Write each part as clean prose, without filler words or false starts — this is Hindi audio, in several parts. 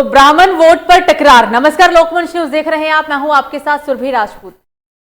तो ब्राह्मण वोट पर टकरार। नमस्कार, लोकमंच न्यूज देख रहे हैं आप, मैं हूं आपके साथ सुरभि राजपूत।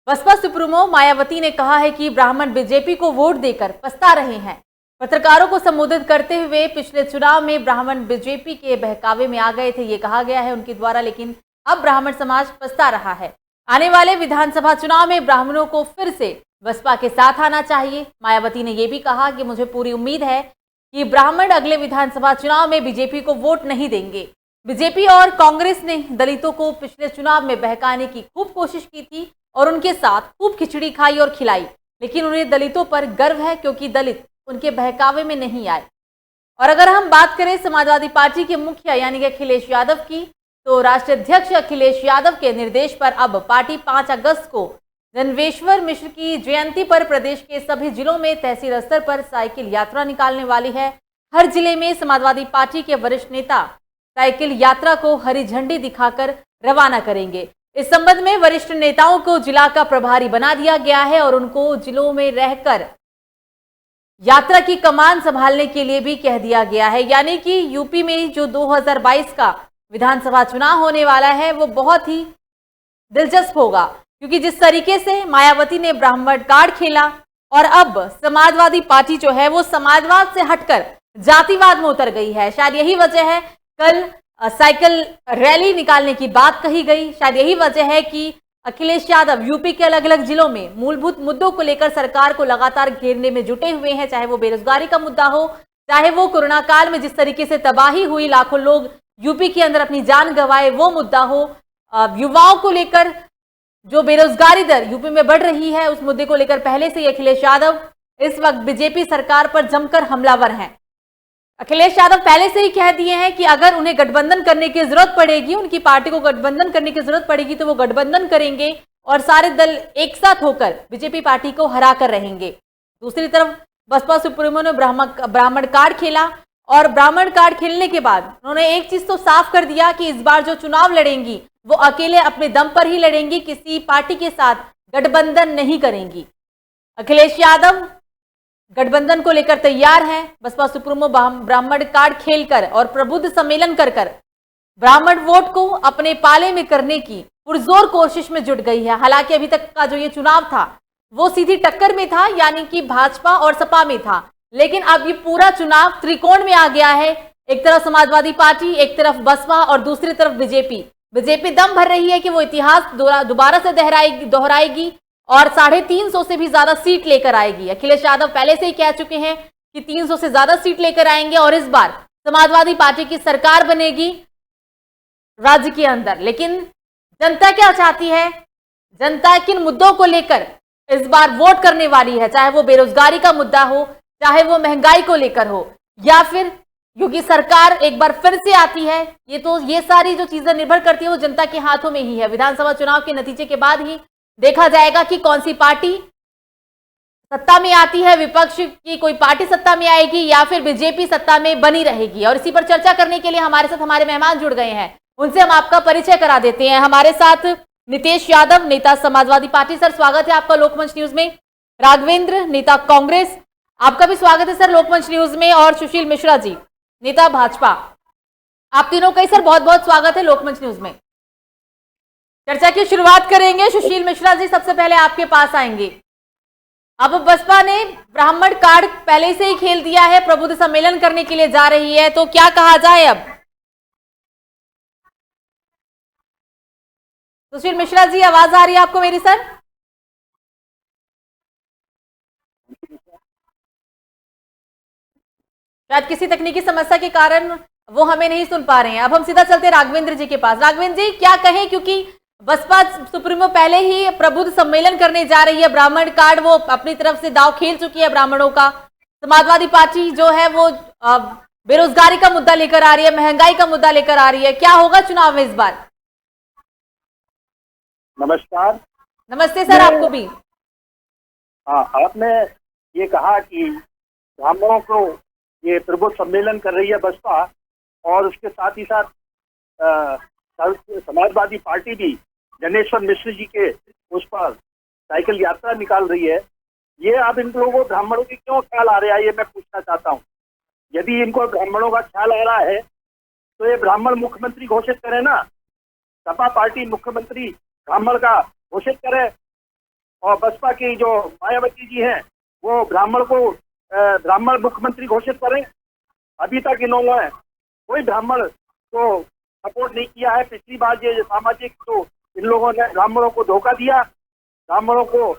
बसपा सुप्रीमो मायावती ने कहा है कि ब्राह्मण बीजेपी को वोट देकर पछता रहे हैं। पत्रकारों को संबोधित करते हुए पिछले चुनाव में ब्राह्मण बीजेपी के बहकावे में आ गए थे, ये कहा गया है उनके द्वारा, लेकिन अब ब्राह्मण समाज पछता रहा है। आने वाले विधानसभा चुनाव में ब्राह्मणों को फिर से बसपा के साथ आना चाहिए। मायावती ने यह भी कहा कि मुझे पूरी उम्मीद है कि ब्राह्मण अगले विधानसभा चुनाव में बीजेपी को वोट नहीं देंगे। बीजेपी और कांग्रेस ने दलितों को पिछले चुनाव में बहकाने की खूब कोशिश की थी और उनके साथ खूब खिचड़ी खाई और खिलाई, लेकिन उन्हें दलितों पर गर्व है क्योंकि दलित उनके बहकावे में नहीं आए। और अगर हम बात करें समाजवादी पार्टी के मुखिया यानी कि अखिलेश यादव की, तो राष्ट्रीय अध्यक्ष अखिलेश यादव के निर्देश पर अब पार्टी 5 अगस्त को जन्मेश्वर मिश्र की जयंती पर प्रदेश के सभी जिलों में तहसील स्तर पर साइकिल यात्रा निकालने वाली है। हर जिले में समाजवादी पार्टी के वरिष्ठ नेता साइकिल यात्रा को हरी झंडी दिखाकर रवाना करेंगे। इस संबंध में वरिष्ठ नेताओं को जिला का प्रभारी बना दिया गया है और उनको जिलों में रहकर यात्रा की कमान संभालने के लिए भी कह दिया गया है। यानी कि यूपी में जो 2022 का विधानसभा चुनाव होने वाला है वो बहुत ही दिलचस्प होगा, क्योंकि जिस तरीके से मायावती ने ब्राह्मण कार्ड खेला और अब समाजवादी पार्टी जो है वो समाजवाद से हटकर जातिवाद में उतर गई है। शायद यही वजह है कल साइकिल रैली निकालने की बात कही गई। शायद यही वजह है कि अखिलेश यादव यूपी के अलग अलग जिलों में मूलभूत मुद्दों को लेकर सरकार को लगातार घेरने में जुटे हुए हैं, चाहे वो बेरोजगारी का मुद्दा हो, चाहे वो कोरोना काल में जिस तरीके से तबाही हुई, लाखों लोग यूपी के अंदर अपनी जान गंवाए, वो मुद्दा हो, युवाओं को लेकर जो बेरोजगारी दर यूपी में बढ़ रही है उस मुद्दे को लेकर पहले से ही अखिलेश यादव इस वक्त बीजेपी सरकार पर जमकर हमलावर हैं। अखिलेश यादव पहले से ही कह दिए हैं कि अगर उन्हें गठबंधन करने की जरूरत पड़ेगी, उनकी पार्टी को गठबंधन करने की जरूरत पड़ेगी तो वो गठबंधन करेंगे और सारे दल एक साथ होकर बीजेपी पार्टी को हरा कर रहेंगे। दूसरी तरफ बसपा सुप्रीमो ने ब्राह्मण कार्ड खेला और ब्राह्मण कार्ड खेलने के बाद उन्होंने एक चीज तो साफ कर दिया कि इस बार जो चुनाव लड़ेंगी वो अकेले अपने दम पर ही लड़ेंगी, किसी पार्टी के साथ गठबंधन नहीं करेंगी। अखिलेश यादव गठबंधन को लेकर तैयार हैं। बसपा सुप्रीमो ब्राह्मण कार्ड खेलकर और प्रबुद्ध सम्मेलन कर ब्राह्मण वोट को अपने पाले में करने की पुरजोर कोशिश में जुट गई है। हालांकि अभी तक का जो ये चुनाव था वो सीधी टक्कर में था, यानी कि भाजपा और सपा में था, लेकिन अब ये पूरा चुनाव त्रिकोण में आ गया है। एक तरफ समाजवादी पार्टी, एक तरफ बसपा और दूसरी तरफ बीजेपी। बीजेपी दम भर रही है कि वो इतिहास दोबारा से दोहराएगी और 350 से भी ज्यादा सीट लेकर आएगी। अखिलेश यादव पहले से ही कह चुके हैं कि 300 से ज्यादा सीट लेकर आएंगे और इस बार समाजवादी पार्टी की सरकार बनेगी राज्य के अंदर। लेकिन जनता क्या चाहती है, जनता किन मुद्दों को लेकर इस बार वोट करने वाली है, चाहे वो बेरोजगारी का मुद्दा हो, चाहे वो महंगाई को लेकर हो, या फिर क्योंकि सरकार एक बार फिर से आती है, ये सारी जो चीजें निर्भर करती है वो जनता के हाथों में ही है। विधानसभा चुनाव के नतीजे के बाद ही देखा जाएगा कि कौन सी पार्टी सत्ता में आती है, विपक्ष की कोई पार्टी सत्ता में आएगी या फिर बीजेपी सत्ता में बनी रहेगी। और इसी पर चर्चा करने के लिए हमारे साथ हमारे मेहमान जुड़ गए हैं, उनसे हम आपका परिचय करा देते हैं। हमारे साथ नितेश यादव, नेता समाजवादी पार्टी। सर, स्वागत है आपका लोकमंच न्यूज में। राघवेंद्र, नेता कांग्रेस, आपका भी स्वागत है सर लोकमंच न्यूज में। और सुशील मिश्रा जी, नेता भाजपा, आप तीनों का ही सर बहुत बहुत स्वागत है लोकमंच न्यूज में। चर्चा की शुरुआत करेंगे। सुशील मिश्रा जी, सबसे पहले आपके पास आएंगे। अब बसपा ने ब्राह्मण कार्ड पहले से ही खेल दिया है, प्रबुद्ध सम्मेलन करने के लिए जा रही है, तो क्या कहा जाए अब? सुशील मिश्रा जी, आवाज आ रही है आपको मेरी सर? शायद किसी तकनीकी समस्या के कारण वो हमें नहीं सुन पा रहे हैं। अब हम सीधा चलते राघवेंद्र जी के पास। राघवेंद्र जी, क्या कहें, क्योंकि बसपा सुप्रीमो पहले ही प्रबुद्ध सम्मेलन करने जा रही है, ब्राह्मण कार्ड वो अपनी तरफ से दाव खेल चुकी है ब्राह्मणों का। समाजवादी पार्टी जो है वो बेरोजगारी का मुद्दा लेकर आ रही है, महंगाई का मुद्दा लेकर आ रही है। क्या होगा चुनाव में इस बार? नमस्कार। नमस्ते सर, आपको भी। हाँ, आपने ये कहा कि ब्राह्मणों को ये प्रबुद्ध सम्मेलन कर रही है बसपा, और उसके साथ ही साथ समाजवादी पार्टी भी जनेश्वर मिश्र जी के उस पर साइकिल यात्रा निकाल रही है। ये अब इन लोगों को ब्राह्मणों की क्यों ख्याल आ रहा है, ये मैं पूछना चाहता हूँ। यदि इनको ब्राह्मणों का ख्याल आ रहा है तो ये ब्राह्मण मुख्यमंत्री घोषित करे ना, सपा पार्टी मुख्यमंत्री ब्राह्मण का घोषित करे, और बसपा की जो मायावती जी हैं वो ब्राह्मण को ब्राह्मण मुख्यमंत्री घोषित करें। अभी तक इन लोगों ने कोई ब्राह्मण को सपोर्ट नहीं किया है। पिछली बार ये सामाजिक जो इन लोगों ने ब्राह्मणों को धोखा दिया, ब्राह्मणों को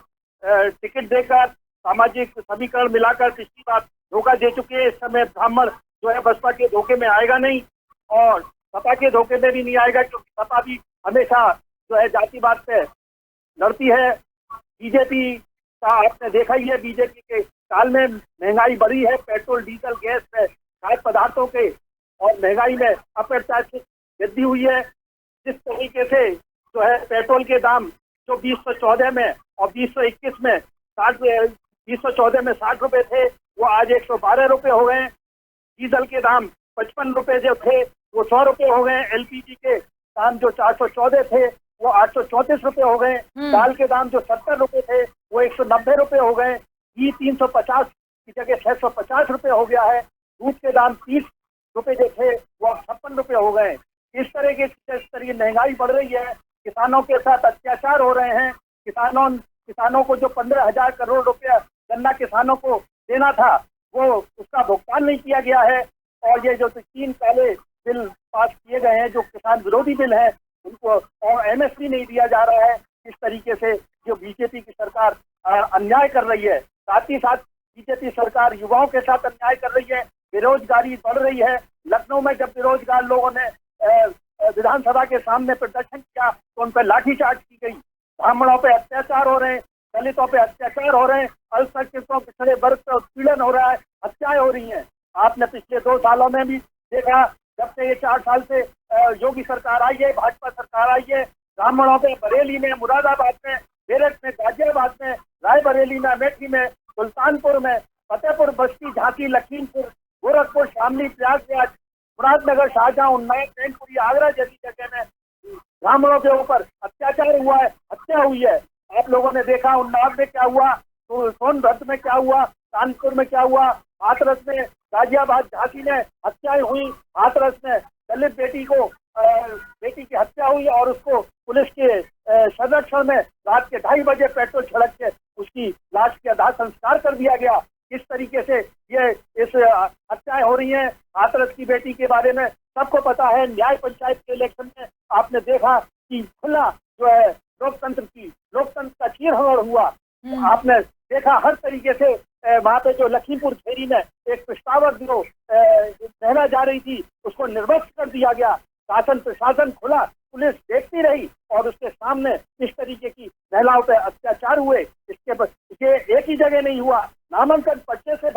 टिकट देकर सामाजिक समीकरण मिलाकर पिछली बार धोखा दे चुके हैं। इस समय ब्राह्मण जो है बसपा के धोखे में आएगा नहीं और सपा के धोखे में भी नहीं आएगा, क्योंकि सपा भी हमेशा जो है जातिवाद पे लड़ती है। बीजेपी का आपने देखा ही है, बीजेपी के काल में महंगाई बढ़ी है, पेट्रोल डीजल गैस पे खाद्य पदार्थों के और महंगाई में अप्रत्याशित वृद्धि हुई है। जिस तरीके से जो है पेट्रोल के दाम जो 2014 में और 2021 में 2014 में 60 रुपए थे, वो आज 112 रुपए हो गए। डीजल के दाम 55 रुपए जो थे वो 100 रुपए हो गए। एलपीजी के दाम जो 414 थे वो 834 रुपए हो गए। दाल के दाम जो 70 रुपए थे वो 190 रुपए हो गए। घी 350 की जगह 650 रुपए हो गया है। दूध के दाम 30 रुपए जो थे वो 56 रुपए हो गए। इस तरह की महंगाई बढ़ रही है, किसानों के साथ अत्याचार हो रहे हैं। किसानों को जो 15,000 करोड़ रुपया गन्ना किसानों को देना था वो उसका भुगतान नहीं किया गया है। और ये जो 3 काले बिल पास किए गए हैं जो किसान विरोधी बिल है, उनको और एमएसपी नहीं दिया जा रहा है। इस तरीके से जो बीजेपी की सरकार अन्याय कर रही है, साथ ही साथ बीजेपी सरकार युवाओं के साथ अन्याय कर रही है। बेरोजगारी बढ़ रही है। लखनऊ में जब बेरोजगार लोगों ने विधानसभा के सामने प्रदर्शन किया तो उन पर लाठीचार्ज की गई। ब्राह्मणों पे अत्याचार हो रहे हैं, दलितों पे अत्याचार हो रहे हैं, अल्पसंख्यकों पिछड़े वर्ग पर उत्पीड़न हो रहा है, हत्याएं हो रही हैं। आपने पिछले 2 सालों में भी देखा, जब से ये 4 साल से योगी सरकार आई है, भाजपा सरकार आई है, ब्राह्मणों पे बरेली में, मुरादाबाद में, मेरठ में, गाजियाबाद में, रायबरेली में, अमेठी में, सुल्तानपुर में, फतेहपुर, बस्ती, झांसी, लखीमपुर, गोरखपुर, शामली, प्रयागराज, मुरादनगर, शाहजहां, उन्नाव, मैनपुरी, आगरा जैसी जगह में ब्राह्मणों के ऊपर अत्याचार हुआ है, हत्या हुई है। आप लोगों ने देखा उन्नाव में क्या हुआ, तो सोनभद्र में क्या हुआ, कानपुर में क्या हुआ, हाथरस में, गाजियाबाद, झांसी में हत्याएं हुई। हाथरस में दलित बेटी की हत्या हुई और उसको पुलिस के संरक्षण में रात के 2:30 बजे पेट्रोल छिड़क के उसकी लाश के दाह संस्कार कर दिया गया। इस तरीके से ये इस हत्याएं हो रही हैं। हाथरस की बेटी के बारे में सबको पता है। न्याय पंचायत के इलेक्शन में आपने देखा कि खुला जो है लोकतंत्र का चीरहरण हुआ। आपने देखा हर तरीके से वहां पे जो लखीमपुर खेरी में एक प्रस्तावक गिरोह महिला जा रही थी, उसको निर्वस्त कर दिया गया। शासन प्रशासन खुला, पुलिस देखती रही और उसके सामने इस तरीके की महिलाओं पर अत्याचार हुए। ये एक ही जगह नहीं हुआ, नामांकन पर्चे से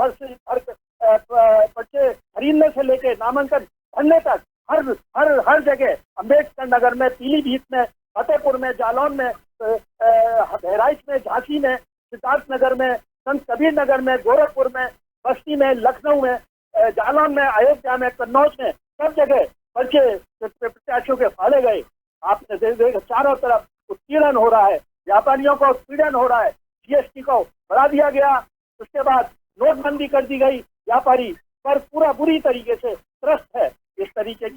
पर्चे खरीदने से लेके नामांकन भरने तक हर जगह, अम्बेडकर नगर में, पीलीभीत में, फतेहपुर में, जालौन में, बहराइच में, झांसी में, सिद्धार्थ नगर में, संत कबीर नगर में, गोरखपुर में, बस्ती में, लखनऊ में, जालौन में, अयोध्या में, कन्नौज में, सब जगह पर्चे प्रत्याशियों के फाड़े गए। आपने देखा चारों तरफ उत्पीड़न हो रहा है, व्यापारियों का उत्पीड़न हो रहा है, जीएसटी को बढ़ा दिया गया, उसके बाद नोटबंदी कर दी गई। व्यापारी पर पूरा बुरी तरीके से त्रस्त है। इस तरीके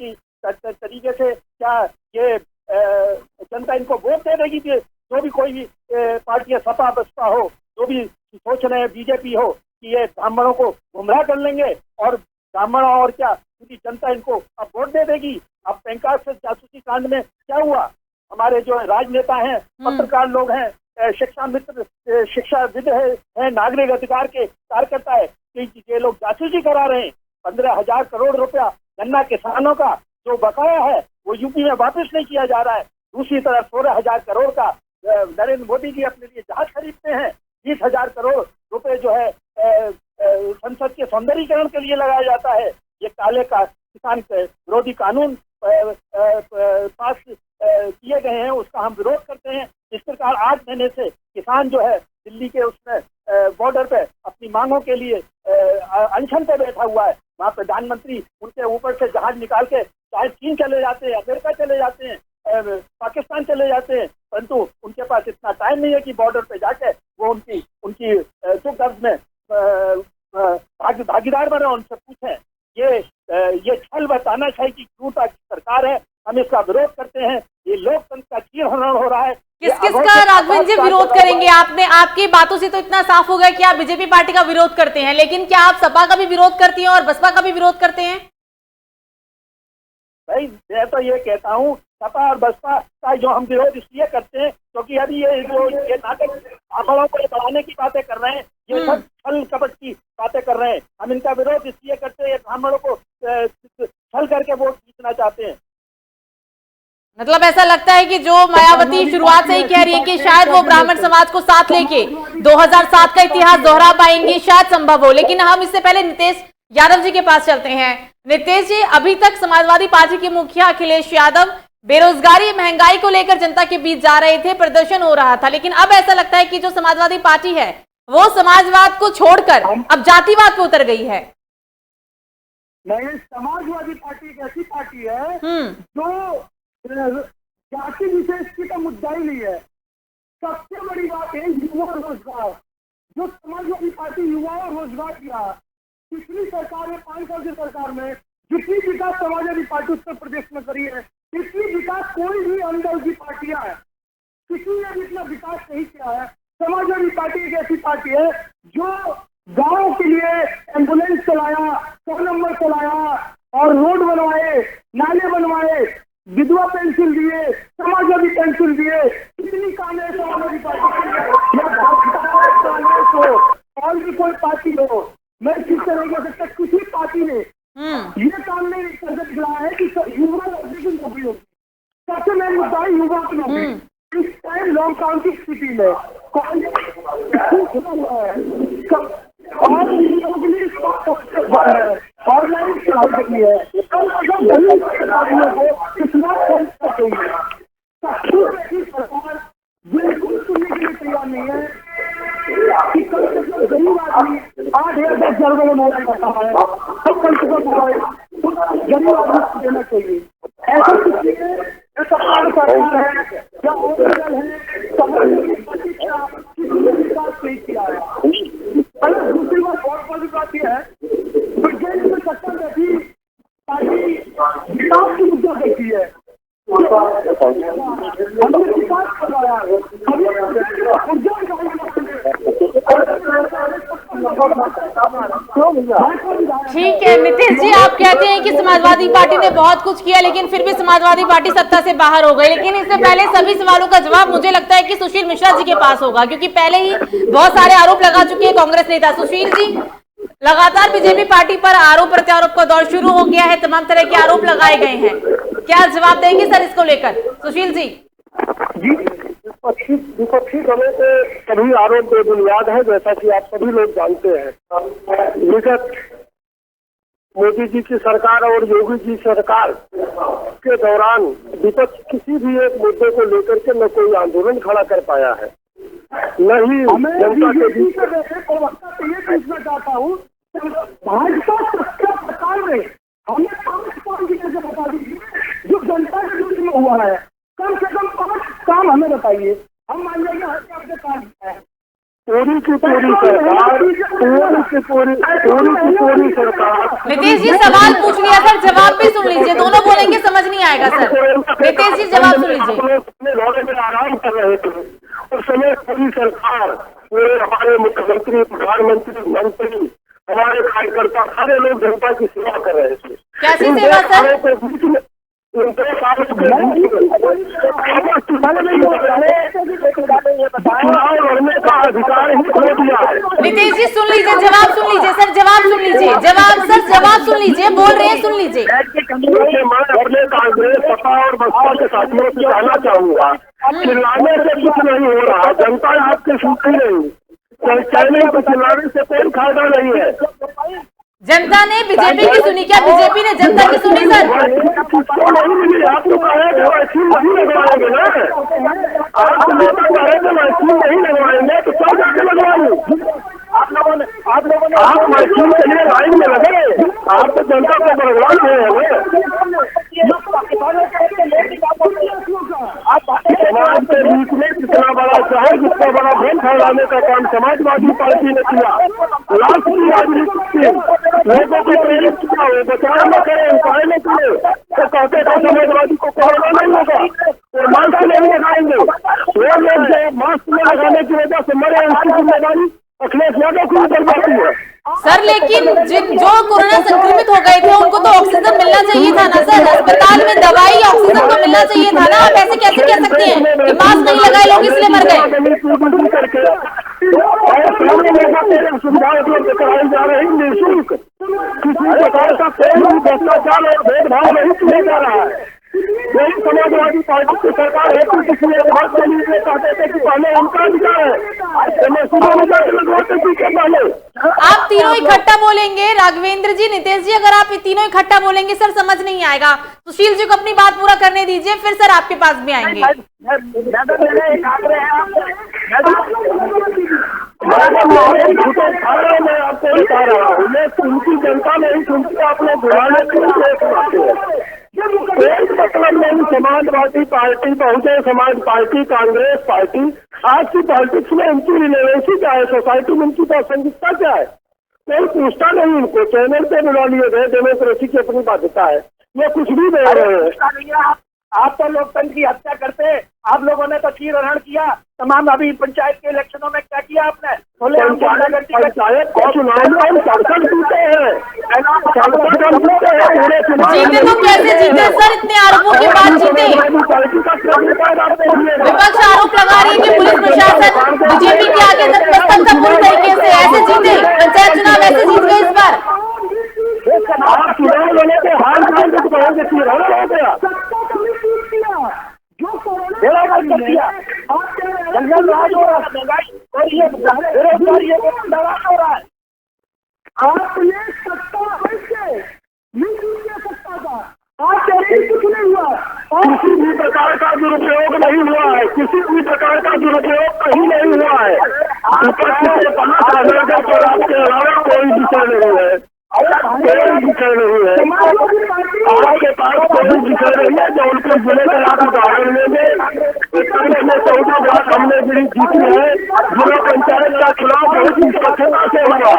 से क्या ये जनता इनको वोट दे देगी? जो भी कोई भी पार्टी सपा बसपा हो, जो भी सोच रहे हैं बीजेपी हो कि ये ब्राह्मणों को गुमराह कर लेंगे और ब्राह्मण और क्या पूरी जनता इनको अब वोट दे देगी। अब पेंकास से जासूसी कांड में क्या हुआ? हमारे जो राजनेता हैं, पत्रकार लोग हैं, शिक्षाविद है, नागरिक अधिकार के कार्यकर्ता है, ये लोग जासूसी करा रहे हैं। 15,000 करोड़ रुपया गन्ना किसानों का जो बकाया है वो यूपी में वापस नहीं किया जा रहा है। दूसरी तरफ 16,000 करोड़ का नरेंद्र मोदी जी अपने लिए जहाज खरीदते हैं। 20,000 करोड़ रुपए जो है संसद के सौंदर्यीकरण के लिए लगाया जाता है। ये काले का किसान विरोधी कानून पास किए गए हैं, उसका हम विरोध करते हैं। इस प्रकार 8 महीने से किसान जो है दिल्ली के उसमें बॉर्डर पे अपनी मांगों के लिए अनशन पे बैठा हुआ है। वहाँ प्रधानमंत्री उनके ऊपर से जहाज निकाल के चाहे चीन चले जाते हैं, अमेरिका चले जाते हैं, पाकिस्तान चले जाते हैं, परंतु उनके पास इतना टाइम नहीं है कि बॉर्डर पे जाके वो उनकी दुख दर्द में भागीदार बने, उनसे पूछें। ये ये छल व तानाशाही की क्रूरता की सरकार है। हम इसका विरोध करते हैं। ये लोकतंत्र का चीरहरण हो रहा है। किस किस का राघवेंद्र जी विरोध करेंगे? आपने, आपकी बातों से तो इतना साफ हो गया कि आप बीजेपी पार्टी का विरोध करते हैं, लेकिन क्या आप सपा का भी विरोध करती हैं और बसपा का भी विरोध करते हैं? भाई मैं तो ये कहता हूँ, सपा और बसपा का जो हम विरोध इसलिए करते हैं क्योंकि अभी ये नाटक आंकड़ों को बढ़ाने की बातें कर रहे हैं, ये सब छल कपट की बातें कर रहे हैं। हम इनका विरोध इसलिए करते हैं, ब्राह्मणों को छल करके वोट जीतना चाहते हैं। मतलब ऐसा लगता है कि जो मायावती शुरुआत से ही कह रही है कि शायद वो ब्राह्मण समाज को साथ लेके 2007 का इतिहास दोहरा पाएंगी, शायद संभव हो। लेकिन हम इससे पहले नितेश यादव जी के पास चलते हैं। नितेश जी, अभी तक समाजवादी पार्टी के मुखिया अखिलेश यादव बेरोजगारी, महंगाई को लेकर जनता के बीच जा रहे थे, प्रदर्शन हो रहा था, लेकिन अब ऐसा लगता है कि जो समाजवादी पार्टी है वो समाजवाद को छोड़कर अब जातिवाद पे उतर गई है। नहीं, समाजवादी पार्टी एक ऐसी पार्टी है जो जाति विशेष की तो मुद्दा ही नहीं है। सबसे बड़ी बात है युवा रोजगार। जो समाजवादी पार्टी युवा और रोजगार किया, पिछली सरकार में 5 साल की सरकार में जितनी विकास समाजवादी पार्टी उत्तर प्रदेश में करी है, इतनी विकास कोई भी अंदर की पार्टियां है, किसी ने भी इतना विकास नहीं किया है। समाजवादी पार्टी एक ऐसी पार्टी है जो गांव के लिए एम्बुलेंस चलाया, 100 नंबर चलाया और रोड बनवाए, नाले बनवाए, विधवा पेंशन दिए, समाजवादी पेंशन दिए। कितनी काम है समाजवादी पार्टी या कांग्रेस हो और भी कोई पार्टी हो, मैं किस तरह से किसी पार्टी ने ये काम नहीं करके दिखाया है कि युवा की नौकरी होगी। सबसे मेन मुद्दा है युवा की नौकरी। इस टाइम लॉकडाउन की स्थिति में ऑनलाइन पढ़ाई करनी है, सरकार बिल्कुल सुनने के लिए तैयार नहीं है कि कम से कम गरीब आदमी 8 या 10 हजार रुपये में मोबाइल करता है, तो कम से कम मोबाइल गरीब आदमी को देना चाहिए। ऐसा कुछ नहीं है, सरकार है या ओरिजिनल है, किसी ने विकास नहीं किया है। दूसरी बात और बड़ी बात यह है, ब्रिटेन में सत्ता बैठी पार्टी विकास की मुद्दा देखती है। हमने विकास करवाया, ठीक है नितेश जी, आप कहते हैं कि समाजवादी पार्टी ने बहुत कुछ किया लेकिन फिर भी समाजवादी पार्टी सत्ता से बाहर हो गई। लेकिन इससे पहले सभी सवालों का जवाब मुझे लगता है कि सुशील मिश्रा जी के पास होगा, क्योंकि पहले ही बहुत सारे आरोप लगा चुके हैं कांग्रेस नेता। सुशील जी, लगातार बीजेपी पार्टी पर आरोप प्रत्यारोप का दौर शुरू हो गया है, तमाम तरह के आरोप लगाए गए हैं, क्या जवाब देंगे सर इसको लेकर? सुशील जी विपक्षी दलों के सभी आरोप बेबुनियाद है, जैसा कि आप सभी लोग जानते हैं। विगत मोदी जी की सरकार और योगी जी सरकार के दौरान विपक्ष किसी भी एक मुद्दे को लेकर के न कोई आंदोलन खड़ा कर पाया है, न ही जनता के बीच। ये पूछना चाहता हूँ, भाजपा सत्ता सरकार में हमें 5 काम की कैसे बता दीजिए जो जनता के बीच में हुआ है। कम से कम 5 काम हमें बताइए, हम मान जाएंगे हर काम के काम है। पूरी की पूरी सरकार, पूरी सरकार। नितेश जी सवाल पूछ लिया सर, जवाब भी सुन लीजिए, दोनों बोलेंगे समझ नहीं आएगा सर। नितेश जी जवाब सुन लीजिए। अपने दौरे में आराम कर रहे थे उस समय पूरी सरकार, पूरे हमारे मुख्यमंत्री, प्रधानमंत्री, मंत्री, हमारे कार्यकर्ता, सारे लोग जनता की सेवा कर रहे थे। कैसी सेवा सर? चुनाव लड़ने का अधिकार ही खो दिया है। नितेश जी सुन लीजिए, जवाब सुन लीजिए सर, जवाब सुन लीजिए, जवाब सुन लीजिए, बोल रहे हैं सुन लीजिए। मैं अपने कांग्रेस, सपा और बसपा के साथियों से कहना चाहूंगा, चिल्लाने से कुछ नहीं हो रहा, जनता आपके सुनती नहीं, कहने को चिल्लाने से कोई फायदा नहीं है। जनता ने बीजेपी की सुनी, क्या बीजेपी ने जनता की सुनी सर? नहीं मिली, आप तो कह रहे थे वैक्सीन नहीं लगवाएंगे ना, आप नेता कह रहे थे वैक्सीन नहीं लगवाएंगे, तो सब जाके लगवाएंगे। आप वैक्सीन के लिए लाइन में लगे, आप तो जनता को बरगला रहे हैं। समाज के बीच में कितना बड़ा शहर जितना बड़ा भ्रम फैलाने का काम समाजवादी पार्टी ने किया। लास्ट की राजनीति लोगों को प्रेरित किया, वो बचाव न करे, उपाय न करे, तो कहते थे समाजवादी को कोरोना नहीं होगा, वो मास्क नहीं लगाएंगे। वो लोग जो मास्क न लगाने की वजह से मरे, उसकी जिम्मेदारी अखिलेश यादव की ऊपर बढ़ती है। सर लेकिन जो कोरोना संक्रमित हो गए थे उनको तो ऑक्सीजन मिलना चाहिए था ना सर, अस्पताल में दवाई ऑक्सीजन तो मिलना चाहिए था ना। आप ऐसे कैसे कह सकते हैं कि मास्क नहीं लगाए लोग इसलिए मर गए? सुविधा उपलब्ध कराई जा रही निःशुल्क, किसी प्रकार का कोई भी भ्रष्टाचार और भेदभाव नहीं किया जा रहा है। यही समाजवादी पार्टी की सरकार है। किसी बात के लिए कहते थे कि पहले उनका अधिकार है। आप तीनों इकट्ठा बोलेंगे, राघवेंद्र जी, नितेश जी, अगर आप तीनों इकट्ठा बोलेंगे सर समझ नहीं आएगा। सुशील जी को अपनी बात पूरा करने दीजिए, फिर सर आपके पास भी आएंगे। मैं आपको बता रहा हूँ, मैं उनकी जनता नहीं सुनती, आपने बुलाने के लिए मतलब नहीं। Samajwadi party, Bahujan Samaj party, Congress party, आज की पॉलिटिक्स में इनकी रिलेवेंसी क्या है, सोसाइटी में इनकी प्रासंगिकता क्या है, कोई पूछता नहीं इनको। चैनल पे बुला लिए गए, डेमोक्रेसी की अपनी बाध्यता है, ये कुछ भी दे रहे हैं। आप तो लोकतंत्र की हत्या करते हैं। आप लोगों ने तो चीरहरण किया तमाम। अभी पंचायत के इलेक्शनों में क्या किया आपने? पंचायत को चुनाव में हम संसद जीते हैं, जीते तो कैसे जीते सर? इतने आरोपों के बाद जीते। विपक्ष आरोप लगा रही है कि पुलिस प्रशासन बीजेपी के आगे नतमस्तक था पूरी तरीके से, ऐसे जीते पंचायत चुनाव, ऐसे जीत गए इस बार। आप चुनाव लड़े थे, हार जाएंगे तो कहोगे चीरहरण हो गया। जंगल राज हो रहा है, महंगाई और ये बेरोजगारी हो रहा है। आपने सत्ता सत्ता का आप कुछ नहीं हुआ, किसी भी प्रकार का दुरुपयोग नहीं हुआ है, किसी भी प्रकार का दुरुपयोग कहीं नहीं हुआ है। आपके अलावा कोई विषय नहीं है, कोई विषय नहीं है। आपके पास कोई विषय नहीं है। जौनपुर जिले का आप उदाहरण लेंगे, 14 बार हमने बड़ी जीती है। जिला पंचायत का चुनाव बहुत ही स्वच्छता से हुआ।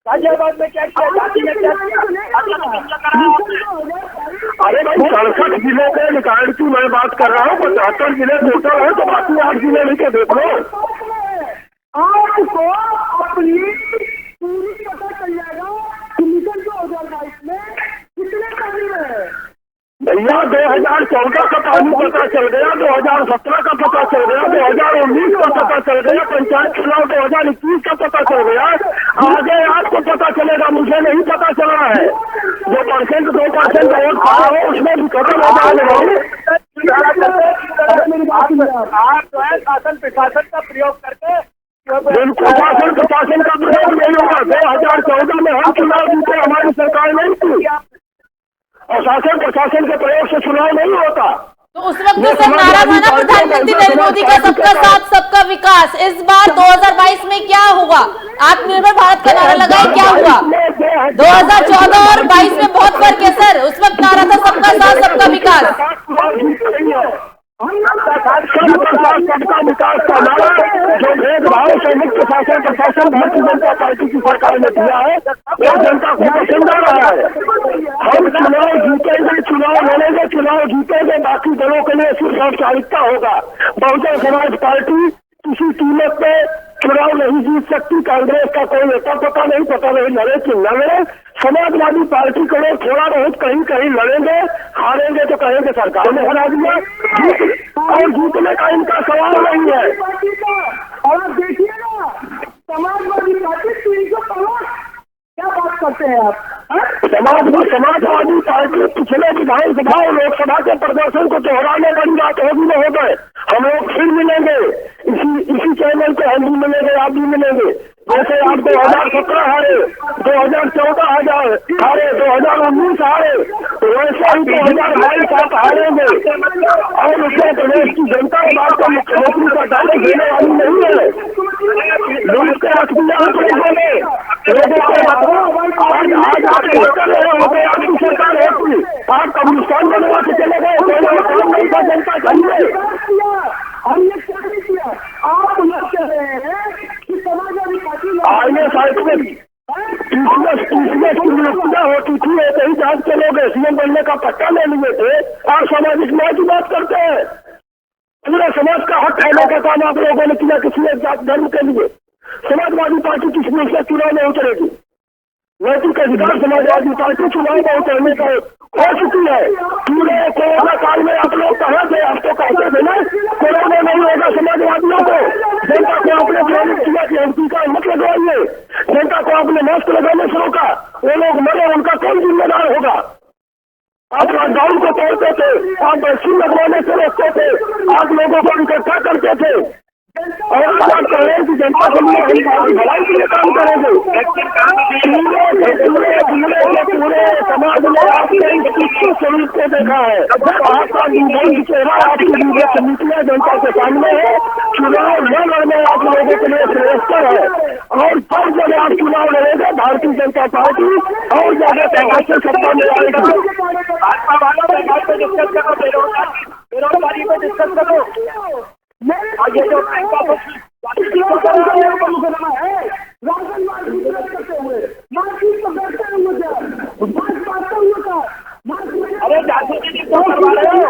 गाजियाबाद में क्या किया, झांसी में क्या किया? अरे भाई 67 जिले के निकाय की मैं बात कर रहा हूँ, 75 जिले टोटल है, तो बाकी 8 जिले लेके देख लो। आपको अपनी पूरी पता चल जाएगा कमीशन 2022 में कितने कमी है। भैया 2014 का पानी पता चल गया, 2017 का पता चल गया, 2019 का पता चल गया, पंचायत चुनाव 2021 का पता चल गया। आगे आपको पता चलेगा, मुझे नहीं पता चल रहा है। जो 2% वोट पा रहे हो उसमें भी खत्म हो जाएगा। आप जो है शासन प्रशासन का प्रयोग करके बिल्कुल शासन प्रशासन का प्रयोग नहीं होगा। 2014 में हम चुनाव जीते, हमारी सरकार नहीं थी, और शासन प्रशासन के प्रयोग से चुनाव नहीं होता। तो उस वक्त तो सर नारा था ना प्रधानमंत्री नरेंद्र मोदी का, सबका साथ सबका विकास। इस बार 2022 में क्या होगा? आत्मनिर्भर भारत का नारा लगाए, क्या हुआ? 2014 और 22 में बहुत फर्क है सर। उस वक्त नारा था सबका साथ सबका विकास। सबका विकास का नारा जो भेदभाव से मुक्त शासन प्रशासन भारतीय जनता पार्टी की सरकार ने दिया है, वो जनता को पसंद आ रहा है। हम चुनाव जीतेंगे, चुनाव लड़ेंगे, चुनाव जीतेंगे, बाकी दलों के लिए सिर्फ औपचारिकता होगा। बहुजन समाज पार्टी किसी कीमत पे चुनाव नहीं जीत सकती। कांग्रेस का कोई नेता पता नहीं लड़े कि न लड़े। समाजवादी पार्टी को थोड़ा बहुत कहीं कहीं लड़ेंगे, हारेंगे तो कहेंगे सरकार ने हरा दिया, और जीतने का इनका सवाल नहीं है। और देखिए ना, समाजवादी पार्टी 300 क्या बात करते हैं आप? समाजवादी पार्टी पिछले विधानसभा और लोकसभा के प्रदर्शन को दोहराने वाली बात होगी न हो गए। हम लोग फिर मिलेंगे, इसी चैनल पे हम भी मिलेंगे, आप भी मिलेंगे। जैसे आप 2017 हारे, 2014 हारे, 2019 हारे, वैसे ही 2022 आप हारेंगे। और उत्तर प्रदेश की जनता इस बात को मुख्यमंत्री का दायित्व देने वाली नहीं है। लोग के आज आपकी सरकार होती, आप कम्युनिस्तान बनवा के चले गए, काम नहीं था जनता चाहिए। हमने क्या नहीं किया, रहे हैं कि समाजवादी पार्टी आईने साइड में नियुक्तियां होती थी, एक ही जांच के लोग सीएम बनने का पट्टा ले लिए थे और सामाजिक न्याय की बात करते हैं। पूरे समाज का हक खाने का काम आप लोगों ने किया किसी एक जात धर्म के लिए। समाजवादी पार्टी किस मुल्क से चुनाव में उतरेगी? नैतिक अधिकार समाजवादी पार्टी चुनाव में उतरने का हो चुकी है। पूरे कोरोना काल में आप लोग कहाँ थे? आप तो कहते थे ना कोरोना नहीं होगा समाजवादियों को। जनता को आपने प्रेरित किया कि हम टीका मत लगवाइए, जनता को आपने मास्क लगाने से रोका, वो लोग मरे, उनका कौन जिम्मेदार होगा? आप लॉकडाउन को तोड़ते थे, आप वैक्सीन लगवाने से रोकते थे, आप लोगों को इकट्ठा करते थे और बात कर रहे हैं कि जनता के लिए हम भलाई के लिए काम करेंगे। पूरे समाज में आपने इस स्वरूप को देखा है। आपका चेहरा आपकी नीतियां जनता के सामने है। चुनाव न लड़ने आप लोगों के लिए श्रेयस्कर है और सब जगह आप चुनाव लड़ेंगे भारतीय जनता पार्टी और ज्यादा तरीके से सत्ता में आएगी। भाजपा वालों में बात पे डिस्कस करो, बेरोजगारी पे डिस्कस करो। ये जो अरे जासूसी क्यों करवा रहे हो?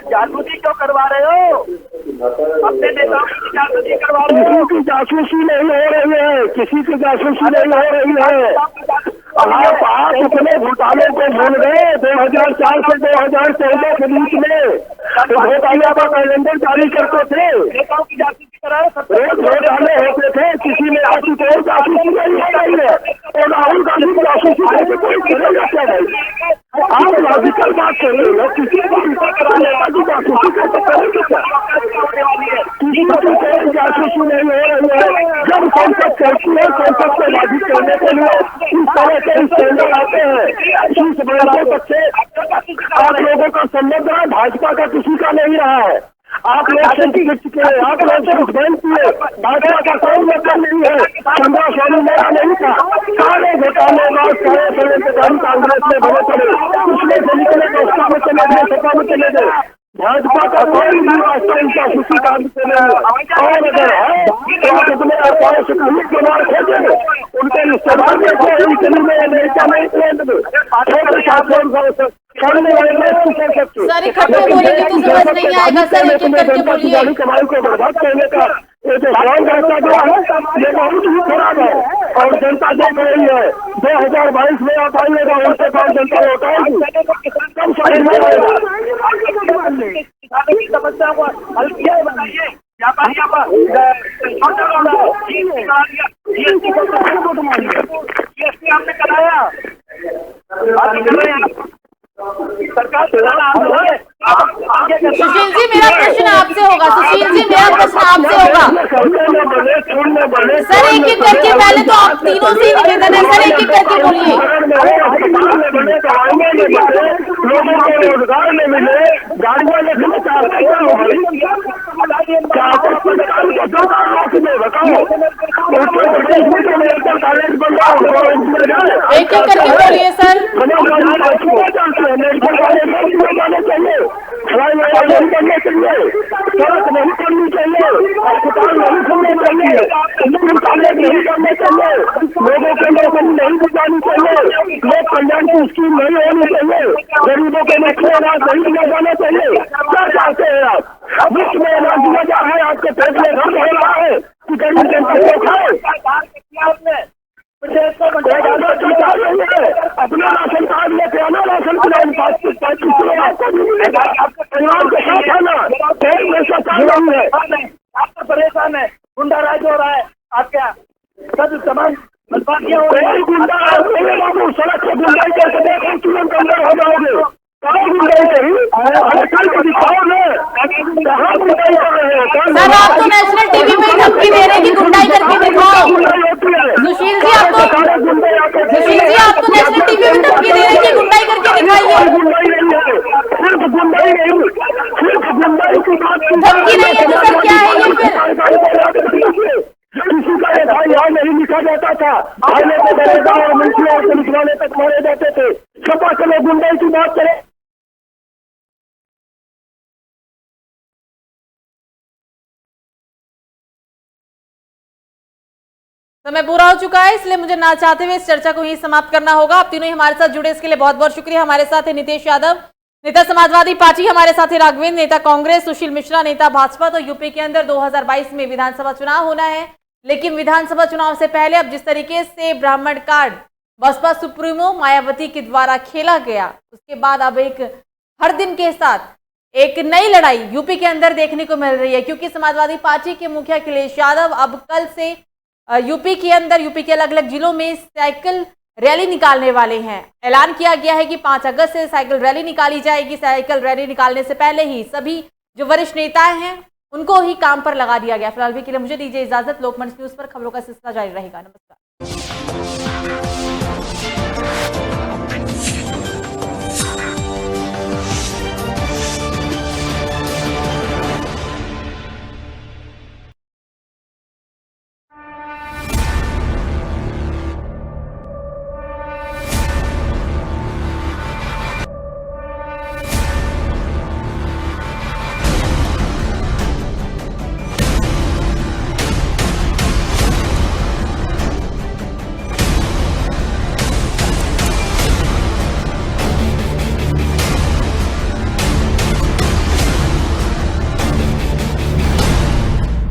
जासूसी क्यों करवा रहे हो? अपने नेताओं की जासूसी करवा रहे हो? किसी की जासूसी नहीं हो रही है, किसी की जासूसी नहीं हो रही है। आप अपने घोटाले को भूल गए। 2004 से 2014 के बीच में घोटाले का कैलेंडर जारी करते थे, रोज घोटाले होते थे, किसी ने आपकी कोई जासूसी नहीं हो रही है और राहुल गांधी की जासूसी करके कोई करेगा क्या नहीं? आप लॉजिकल बात कर रहे हो, किसी को नेता की जासूसी करके करेंगे क्या? किसी की कोई जासूसी नहीं हो रही है। जब संसद चलती है, संसद को बाधित करने के लिए इस तरह के स्टैंडर्ड आते हैं। शीर्ष बड़े तक से आप लोगों का संबंध है, भाजपा का किसी का नहीं रहा है। आप लोग सेंटिफिक चुके हैं, आप लोग सिर्फ बैंक किए, भाजपा का कोई मतलब नहीं है। 15 स्वामी मेरा नहीं था, सारे घोटाले सारे षड्यंत्रकारी कांग्रेस में भरे पड़े, उसमें से निकले दोस्ता में चले गए, सपा में चले गए। भाजपा का कोई भी रास्ता इनका सूची कांड से नहीं है। और अगर है तो आप अपने अवतारों से कहीं बीमार खोजेंगे, उनके रिश्तेदार देखो इटली में, अमेरिका में, इंग्लैंड में सर इकट्ठे बोलेंगे तो समझ नहीं आएगा। सर एक एक करके बोलिए। कमाई को बर्बाद करने का ये जो प्लान रहता गया है ये बहुत ही खराब है और जनता देख रही है। 2022 में आप आइएगा, उनसे कौन जनता लौटाएगी? कम समझ में आएगा। समस्या को हल किया है, बताइए। जीएसटी आपने कराया, सरकार सुशील जी मेरा प्रश्न आपसे होगा। सुशील जी मेरा प्रश्न आपसे होगा। सर एक एक करके, पहले तो आप तीनों से ही निवेदन है सर, एक एक करके बोलिए। लोगों को रोजगार नहीं मिले, गाड़ियां लेने एक एक करके बोलिए सर। जाने चाहिए, नहीं करने चाहिए, सड़क नहीं करनी चाहिए, अस्पताल नहीं खोलने चाहिए, स्कूल कॉलेज नहीं करने चाहिए, लोगों के नौकरी नहीं दी जानी चाहिए, लोक कल्याण की स्कीम नहीं होनी चाहिए, गरीबों के मुफ्त अनाज नहीं दिया जाना चाहिए। क्या चाहते हैं आप? मुफ्त में अनाज दिया जा रहा है, आपके पेट में दर्द हो रहा है कि गरीब जनता को खाए? अपना राशन कार्ड लेके आना, राशन परिवार के साथ आना, पेट में सरकार नहीं है, आप तो परेशान है, गुंडा राज हो रहा है, आप क्या सब तमाम बदमाशियां हो रही है? गुंडा बाबू सड़क पर गुंडाई करके देखो, तुरंत अंदर हो जाओगे। कहाँ गुंडाई करी? दिखाओ ना, कहाँ गुंडाई कर रहे हैं? सर आप तो नेशनल टीवी में धमकी दे रहे हैं कि गुंडाई करके दिखाओ। सुशील जी आप तो नेशनल टीवी में धमकी दे रहे हैं कि गुंडाई करके दिखाइए। गुंडाई नहीं है, सिर्फ गुंडाई नहीं, सिर्फ गुंडाई की बात धमकी नहीं है तो सर क्या है ये फिर? किसी का भाई यहाँ नहीं लिखा जाता था, आने को दरेगा और मिलिट्री और पुलिस वाले तक मारे जाते थे। सपा के लोग गुंडाई की बात करें। समय पूरा हो चुका है, इसलिए मुझे ना चाहते हुए इस चर्चा को ही समाप्त करना होगा। आप तीनों ही हमारे साथ जुड़े, इसके लिए बहुत बहुत शुक्रिया। हमारे साथ है नितेश यादव, नेता समाजवादी पार्टी, हमारे साथ है राघवेंद्र, नेता कांग्रेस, सुशील मिश्रा, नेता भाजपा। तो यूपी के अंदर 2022 में विधानसभा चुनाव होना है, लेकिन विधानसभा चुनाव से पहले अब जिस तरीके से ब्राह्मण कार्ड बसपा सुप्रीमो मायावती के द्वारा खेला गया, उसके बाद अब एक हर दिन के साथ एक नई लड़ाई यूपी के अंदर देखने को मिल रही है, क्योंकि समाजवादी पार्टी के मुखिया अखिलेश यादव अब कल से यूपी के अंदर, यूपी के अलग अलग जिलों में साइकिल रैली निकालने वाले हैं। ऐलान किया गया है कि 5 अगस्त से साइकिल रैली निकाली जाएगी। साइकिल रैली निकालने से पहले ही सभी जो वरिष्ठ नेता हैं उनको ही काम पर लगा दिया गया। फिलहाल भी के लिए मुझे दीजिए इजाजत। लोकमंच न्यूज पर खबरों का सिलसिला जारी रहेगा। नमस्कार।